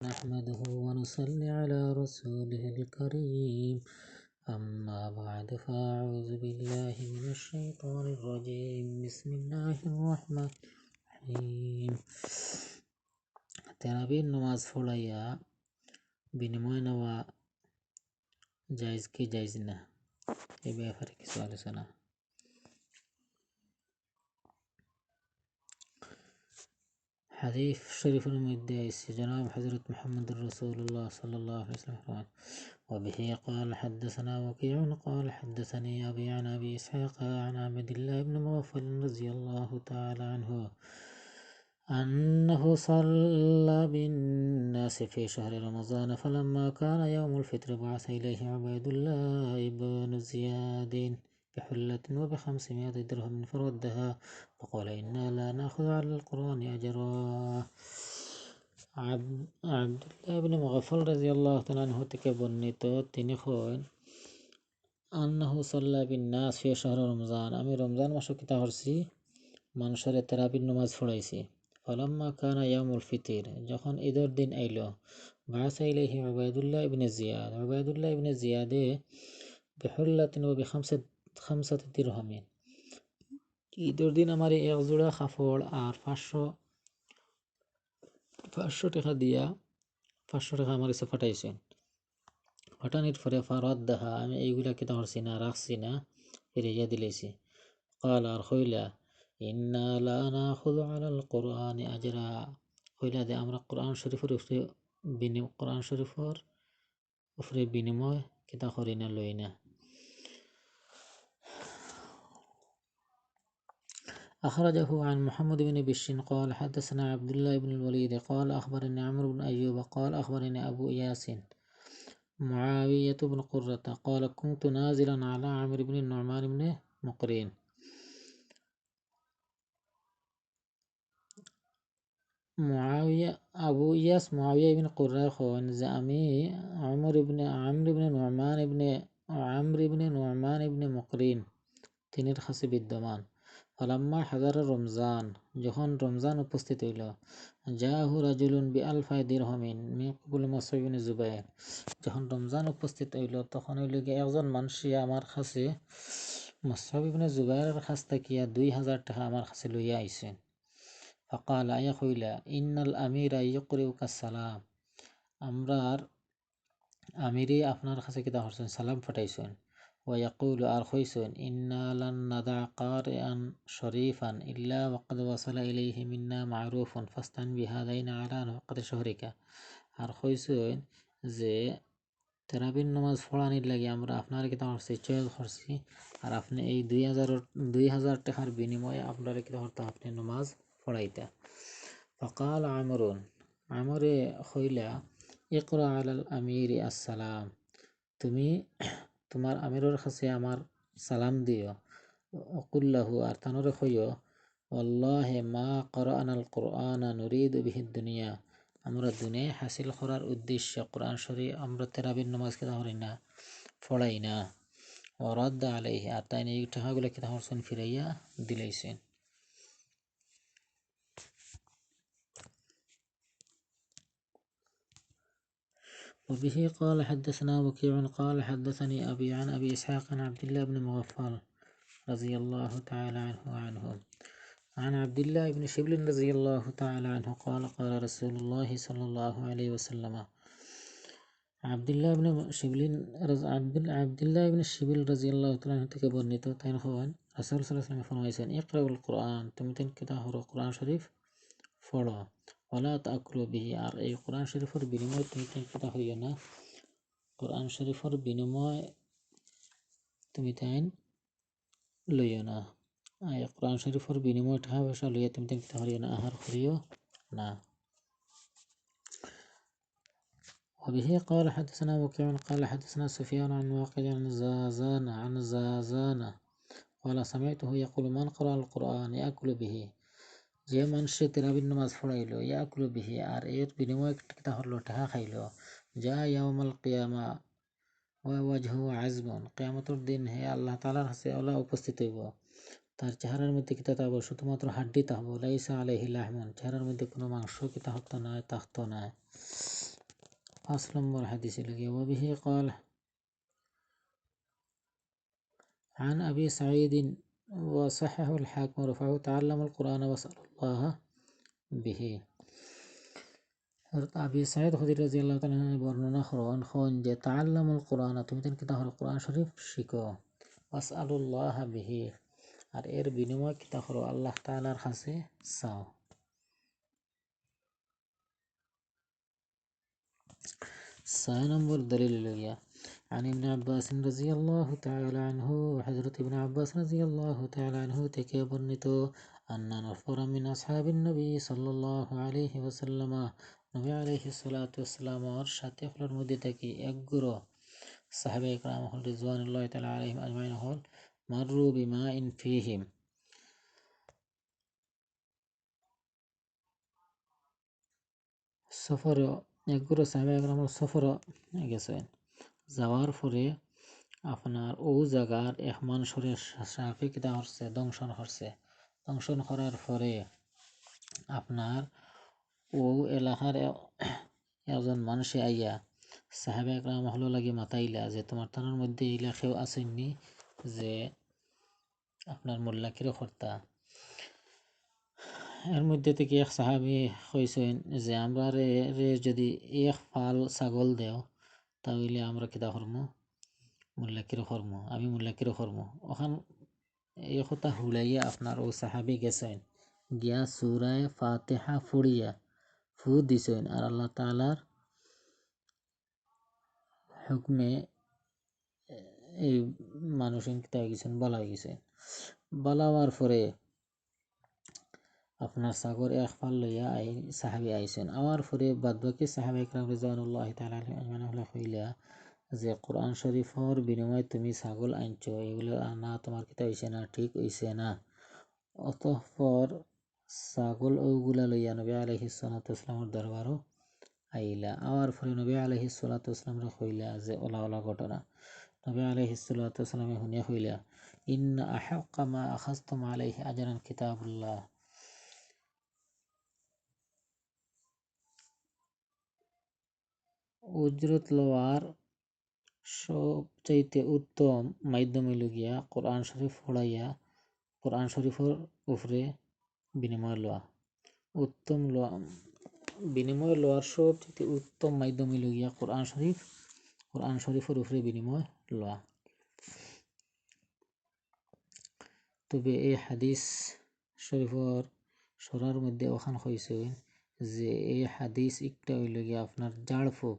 نحمده ونصلي على رسوله الكريم أما بعد فأعوذ بالله من الشيطان الرجيم بسم الله الرحمن الرحيم তেরাবির নামাজ পড়াইয়া বিনিময় নেওয়া জায়েজ কি জায়েজ না, এই ব্যাপারে কিছু আলোচনা। হাদিস শরীফের মধ্যে আছে জনাব হযরত মুহাম্মদুর রাসূলুল্লাহ সাল্লাল্লাহু আলাইহি ওয়াসাল্লাম ফরমান وبه قال حدثنا وكيع قال حدثني أبي عن أبي إسحاق عن عبد الله بن مغفل رضي الله تعالى عنه أنه صلى بالناس في شهر رمضان فلما كان يوم الفطر بعث إليه عبيد الله بن زياد بحلة وب500 درهم فردها فقال إنا لا نأخذ على القرآن أجرا। আব্দুল্লাহ ইবনে মুগাফফাল রাদিয়াল্লাহু তাআলা আনহু থেকে বর্ণিত, তিনি কইন আন্নাহু সাল্লা বিন নাস ফি শাহর রমজান, আমি রমজান মাসে কিতা করছি, মানুষের তারাবির নামাজ পড়াইছি। ফালাম্মা কানা ইয়াউমুল ফিতর, যখন ঈদের দিন আইল, বাআসা ইলাইহি উবাইদুল্লাহ ইবনে জিয়াদ, উবাইদুল্লাহ ইবনে জিয়াদে বিহুল্লাতিন ওয়া বিখামসাতি দিরহামিন, ঈদের দিন আমার এক জোড়া কাপড় আর 500 টাকা দিয়া 500 টাকা আমার কাছে পাঠাইছেন। পাঠানির পরে ফারাদ্দাহা, আমি এইগুলা কিতা করছি না, রাখছি না, ফিরাইয়া দিলেছি। قال আর হইলা ইন্না লা নাখুযু আলাল কুরআনি আজরা, হইলা যে আমরা কোরআন শরীফের উপরে বিনিময় কিতা করি না, লই না। أخرجه عن محمد بن بشر قال حدثنا عبد الله بن الوليد قال أخبرني عمرو بن أيوب قال أخبرني أبو إياس معاوية بن قرة قال كنت نازلا على عمرو بن النعمان بن مقرين আবু ইয়াস মুআবিয়া ইবনে কুররা হন যে আমি আমর ইবনে নু'মান ইবনে মুকরিন তিনের কাছে বিদ্যমান। ফালাম্মা হাজার রমজান, যখন রমজান উপস্থিত হইল, জাহু রাজুলুন বিআলফাই দিরহামিন মিন ক্বাবলি মুসআব ইবনে জুবাইর, যখন রমজান উপস্থিত হইল তখন হইল গিয়ে একজন মানুষ আমার কাছে মুসআব ইবনে জুবাইরের কাছ থেকে 2000 টাকা আমার কাছে লইয়া আইছেন। فقال আয়া কইলা ইন্নাল আমিরা ইয়ুকরিউকা সালাম, আমরার আমিরে আপনার কাছে কিতা করছেন, সালাম পাঠাইছেন। ওয়া ইয়াকুলু, আর কইছেন ইন্না লান নাদা কারিআন শরীফান ইল্লা ওয়াকাদ ওয়াসালা ইলাইহি মিন্না মা'রুফুন ফাস্তান বিহাদাইনা আলা ওয়াকাতি শহরিকা, আর কইছেন যে তারাবির নামাজ পড়ানির লাগে আমরা আপনার কিতা করছি, চয়েস করছি, আর আপনি এই 2000 টাকার বিনিময়ে আপনারা কিতা করতে, আপনি নামাজ পড়াইতা। ফকাল আমরুন, আমরে হইলা ইকরা আলাল আমিরি আসসালাম, তুমি তোমার আমিরের কাছে আমার সালাম দিও। অকুল্লাহু, আর তানরে কইও ওয়াল্লাহি মা করানাল কুরআনা নুরিদু বিহি দুনিয়া, আমরা দুনিয়া হাসিল করার উদ্দেশ্যে কোরআন শরীফ আমরা তারাবির নামাজ কিতা করি না, পড়াই না। ওয়ারাদ্দা আলাইহি, আর তাই এই টাকাগুলো কিতা করছেন, ফিরাইয়া দিলাইছেন। وبه قال حدثنا وكيع قال حدثني أبي عن أبي إسحاق عن عبد الله بن مغفل رضي الله تعالى عنه عن عبد الله بن شبل رضي الله تعالى عنه قال قال رسول الله صلى الله عليه وسلم, عبد الله بن شبل رضي الله تعالى عنه থেকে বর্ণিত, তাই হন রাসূল সাল্লাল্লাহু আলাইহি ওয়াসাল্লাম ফরমাইছেন ইকরাউল কুরআন, তুমি তেন কিতা হরো কোরআন শরীফ পড়ো। ওয়ালা তাকুলু বিহি, আর এই কোরআন শরীফের বিনিময় তুমি কিতা হইও না, কোরআন শরীফের বিনিময় তুমি তাই লইও না, কোরআন শরীফের বিনিময় টাকা পয়সা লইয়া তুমি তাই কিতা হইও না, আহার করিও না। وبه قال حدثنا وكيع قال حدثنا سفيان عن واقد عن زازان قال سمعته يقول من قرأ القرآن يأكل به, যে মানুষে তারাবির নামাজ পড়াইলো ইয়াকুলু বিহি, আর এর বিনিময়ে কিতা হলো, টাকা খাইলো, যা ইয়াউমাল কিয়ামা ওয়া ওয়াজহু আযবুন, কিয়ামতের দিন হে আল্লাহ তাআলার কাছে ওলা উপস্থিত হইব, তার চেহারার মধ্যে কিতা থাকবে, শুধুমাত্র হাড্ডি থাকবে, লাইসা আলাইহি লাহমুন, চেহারার মধ্যে কোনো মাংস কিতা হতো না, থাকতো না। 5 নম্বর হাদিস লগে ওয়াবিহি قال عن أبي سعيد وصححه الحاكم ورفعه تعلم القرآن واسألوا الله به আবি সাইদ খুদরি রাদিয়াল্লাহু তাআলা বর্ণনা করেন যে তাআল্লামুল কুরআন, তুমি যেন কিতাব কুরআন শরীফ শিখো, ওয়াসআলুল্লাহ বিহি, আর এর বিনিময় কিতা করো, আল্লাহ তাআলার কাছে চাও। 6 নম্বর দলিল লইয়া عن ابن عباس رضي الله تعالى عنه حضرت ابن عباس رضي الله تعالى عنه থেকে বর্ণিত أن نفرا من أصحاب النبي صلى الله عليه وسلم, নবী আলাইহিস সালাতু ওয়াসসালামের সাথে হলোর মধ্যে থেকে এক গ্রুপ সাহাবা ইকরাম হল রিজওয়ানুল্লাহি তাআলা আলাইহিম আজমাইন হল মাররু বিমাইন ফিহিম, সফর এক গ্রুপ সাহাবা ইকরাম সফর গেছেন, যাওয়ার পরে আপনার ও জায়গার এক মানুষের সাপে কিতা করছে, দংশন করার পরে আপনার ও এলাকার একজন মানুষে আইয়া সাহাবা একরাম হলো লাগি মাতাইলা যে তোমার থানার মধ্যে এই লেখেও আসেননি যে আপনার মোল্লাকিরে কর্তা। এর মধ্যে থেকে এক সাহাবি কইছেন যে আমরা রে যদি এক ফাল ছাগল দেও তাহলে আমরা কিতা করবো, মোল্লাকিরে করবো, আমি মোল্লাকিরে করবো। ওখান এই কথা হুলাইয়া আপনার ও সাহাবি গেছেন, গিয়া সূরায়ে ফাতিহা ফুড়িয়া ফু দিছেন, আর আল্লাহ তাআলার হুকমে এই মানুষ কিতা হয়ে গেছেন, বলা হয়ে গেছে। বলা হওয়ার পরে আপনার সাগর এক ফাল লইয়া সাহাবি আইছেন, আওয়ার পরে বাদবাকি সাহাবা ইকরাম রিজওয়ানুল্লাহি তাআলা আলাইহিম কইলা যে কোরআন শরীফের বিনিময়ে তুমি ছাগল আনছো, এগুলো আনা তোমার কিতা হইছে না, ঠিক হইছে না। অতঃপর ছাগল ওগুলা লইয়া নবী আলাইহিস সালাতু ওয়াসসালামের দরবারও আইলা। আওয়ার পরে নবী আলাইহিস সালাতু ওয়াসসালামরে কইলা যে ওলা ঘটনা। নবী আলাইহিস সালাতু ওয়াসসালামে শুনিয়া কইলা ইন্না আহাক্কা মা আখাযতুম আলাইহি আজরান কিতাবুল্লাহ, উজরত লওয়ার সবচাইতে উত্তম মাধ্যম হইল গিয়া কোরআন শরীফ পড়াইয়া কোরআন শরীফের উপরে বিনিময় লওয়া। উত্তম বিনিময় লওয়ার সবচাইতে উত্তম মাধ্যম হইল গিয়া কোরআন শরীফের উপরে বিনিময় লওয়া। তবে এই হাদিস শরীফের সরার মধ্যে ওখান হয়েছে যে এই হাদিস একটা হইল গিয়া আপনার জাড়ফুক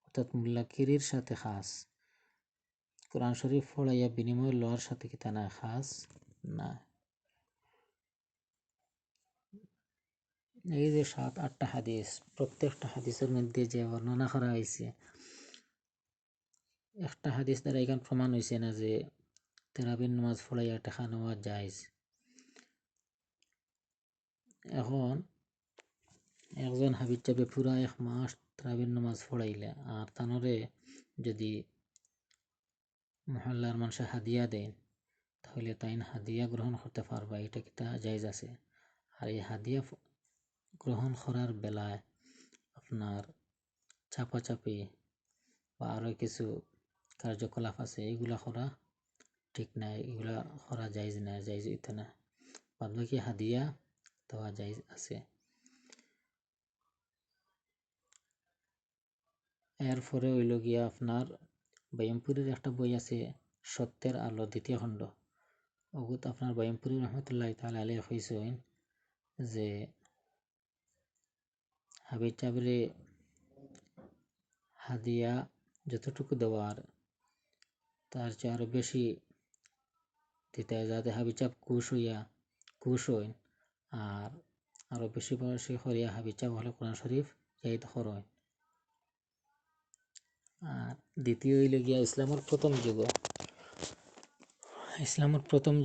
অর্থাৎ মুল্লাকিরির সাথে খাস, কোরআন শরীফ পড়াইয়া বিনিময় লওয়ার সাথে কিতা না খাস না। এই যে 7-8টা হাদিস, প্রত্যেকটা হাদিসের মধ্যে যে বর্ণনা করা হয়েছে, একটা হাদিস দ্বারা এখান প্রমাণ হয়েছে না যে তেরাবির নামাজ পড়াইয়া টাকা নেওয়া জায়েজ। এখন একজন হাবিজ চাপে পুরা 1 মাস তেরাবির নামাজ পড়াইলে আর তানরে যদি মহল্লার মানুষে হাদিয়া দেন তাহলে তাইন হাদিয়া গ্রহণ করতে পারবা, এটা কিতা জায়েজ আছে। আর এই হাদিয়া গ্রহণ করার বেলায় আপনার চাপাচাপি বা আরও কিছু কার্যকলাপ আছে, এগুলা করা ঠিক নাই, এগুলা করা জায়েজ না, জায়েজ হইতে না। বাদবাকি হাদিয়া দেওয়া জায়েজ আছে। এরপরে হইল গিয়া আপনার বাইমপুরের একটা বই আছে সত্যের আলো 2য় খণ্ড, ওগুত আপনার বাইমপুরি রহমতুল্লাহি তাআলা আলাইহি কইছেন যে হাবিজ চাবরে হাদিয়া যতটুকু দেওয়ার তার চেয়ে আরো বেশি দিতে হয়, যাতে হাবিজ চাপ খুশ হইন আর আরো বেশি বেশি করিয়া হাবিজ চাপ হলে কোরআন শরীফ জাহিদ হয়। আর দ্বিতীয় হইল গিয়া ইসলামের প্রথম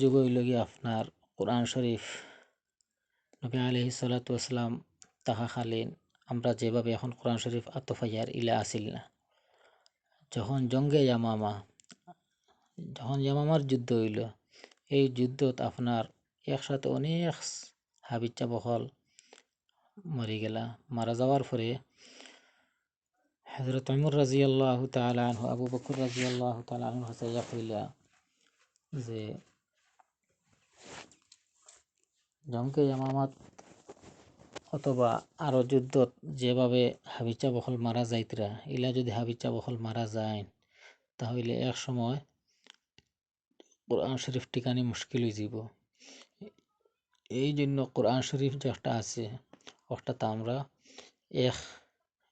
যুগ হইল গিয়া আপনার কোরআন শরীফ নবী আলাইহিস সালাতু ওয়াসসালাম তাহাকালীন আমরা যেভাবে এখন কোরআন শরীফ আতফাইয়ার ইলা আসিল না। যখন ইয়ামামার যুদ্ধ হইল, এই যুদ্ধত আপনার একসাথে অনেক হাবিজ বহল মরি গেলা। মারা যাওয়ার পরে হযরত উমর রাদিয়াল্লাহু তাআলা আনহু আবু বকর রাদিয়াল্লাহু তাআলা আনহু কাছে ইয়া কইলা যে জমকে ইয়ামামাত অথবা আরো যুদ্ধত যেভাবে হাবিচা বহল মারা যাইতরা ইলা যদি হাবিচা বহল মারা যায় তাহলে এক সময় কোরআন শরীফ টিকানি মুশকিল হয়ে যাব। এই জন্য কোরআন শরীফ যেটা আছে ওটা আমরা এক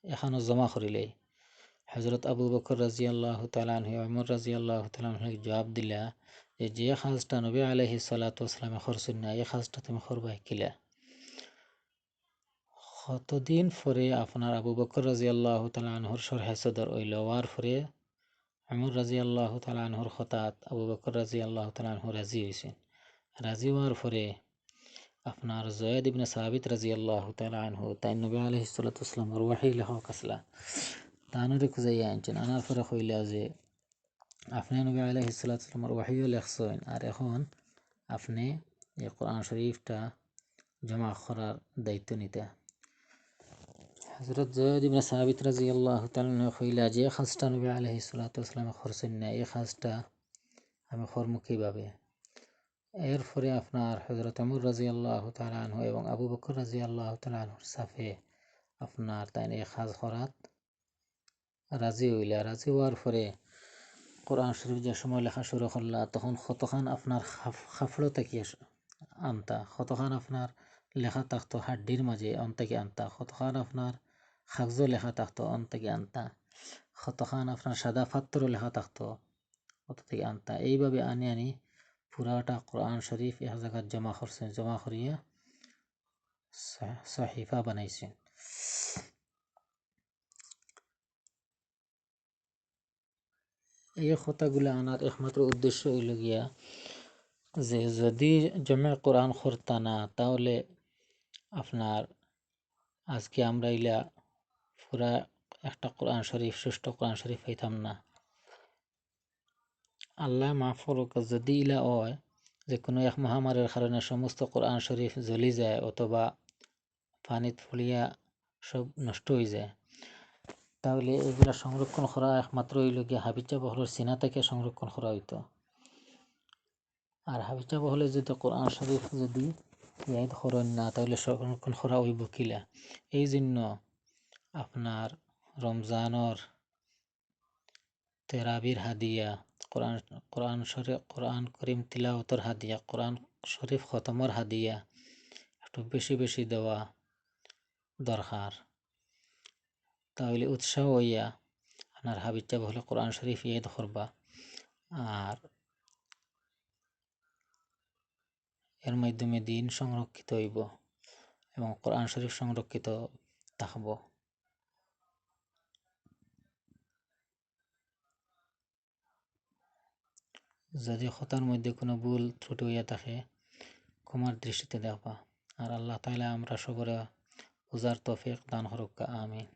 এখানে জমা করিলে হযরত আবু বকর রাদিয়াল্লাহু তাআলা আনহু ওমর রাদিয়াল্লাহু তাআলা আনহু জবাব দিলা যে খাজটা নবী আলাইহিস সালাতু ওয়াসসালাম করছেন না এই খাজটা তুমি করবা কিলা। কতদিন পরে আপনার আবু বকর রাদিয়াল্লাহু তাআলা আনহুর শরহে সদর হইল ওয়ার পরে ওমর রাদিয়াল্লাহু তাআলা আনহুর খতাত আবু বকর রাদিয়াল্লাহু তাআলা আনহু রাজি হইছেন। রাজি হওয়ার পরে আপনার জয়েদ ইবনে সাবিত রাদিয়াল্লাহু তাআলা আনহু তাই নবী আলাইহিস সালাতু ওয়াসসালামের ওহী লেখক আসলা তানরে খুঁজাইয়া আনছেন আনার পরে কইলা যে আপনি নবী আলাইহিস সালাতু ওয়াসসালামের ওহীও লেখছেন আর এখন আপনি এই কোরআন শরীফটা জমা করার দায়িত্ব নিতে। হযরত জয়েদ ইবনে সাবিত রাদিয়াল্লাহু তাআলা কইলা যে খাজটা নবী আলাইহিস সালাতু ওয়াসসালাম করছেন না এই খাজটা আমি করব কিভাবে। এরপরে আপনার হযরত ওমর রাদিয়াল্লাহু তাআলা আনহু এবং আবু বকর রাদিয়াল্লাহু তাআলা আনহুর সাফে আপনার তাই এই কাজ করাত রাজি হইলা। রাজি হওয়ার পরে কোরআন শরীফ যে সময় লেখা শুরু করলা তখন কতখান আপনার খাফড়ো থেকে আনতা, কতখান আপনার লেখা থাকতো হাড্ডির মাঝে অন থেকে আনতা, কতখান আপনার কাগজ লেখা থাকতো অন থেকে আনতা, কতখান আপনার সাদা পাত্র লেখা থাকতো অত থেকে আনতা। এইভাবে আনি আনি পুরাটা কোরআন শরীফ এক জায়গায় জমা করছেন, জমা করিয়া সহিফা বানাইছেন। এই কথাগুলো আনার একমাত্র উদ্দেশ্য হইল গিয়া যে যদি জমে কোরআন করতা না তাহলে আপনার আজকে আমরা ইলা পুরা একটা কোরআন শরীফ সুষ্ঠু কোরআন শরীফ পাইতাম না। আল্লাহ মাফ করুক যদি ইলা হয় যে কোনো এক মহামারীর কারণে সমস্ত কোরআন শরীফ জ্বলি যায় অথবা পানিত ফলিয়া সব নষ্ট হয়ে যায় তাহলে এগুলা সংরক্ষণ করা একমাত্র হইল গিয়া হাবিজা বহলের সিনা থেকে সংরক্ষণ করা হইতো। আর হাবিজা বহলে যদি কোরআন শরীফ যদি ইয়াদ করেন না তাহলে সংরক্ষণ করা হইব কিলা। এই জন্য আপনার রমজানর তেরাবির হাদিয়া, কোরআন কোরআন শরীফ কোরআন করিম তিলাওয়াতর হাদিয়া, কোরআন শরীফ খতমর হাদিয়া একটু বেশি বেশি দেওয়া দরকার। তাহলে উৎসাহ হইয়া আপনার হাবিজা বহলে কোরআন শরীফ ইয়াদ করবা আর এর মাধ্যমে দিন সংরক্ষিত হইব এবং কোরআন শরীফ সংরক্ষিত থাকব। যদি কথার মধ্যে কোনো ভুল ত্রুটি হইয়া থাকে ক্ষমার দৃষ্টিতে দেখবা। আর আল্লাহ তাআলা আমরা সবরে বুঝার তৌফিক দান করুক। আমিন।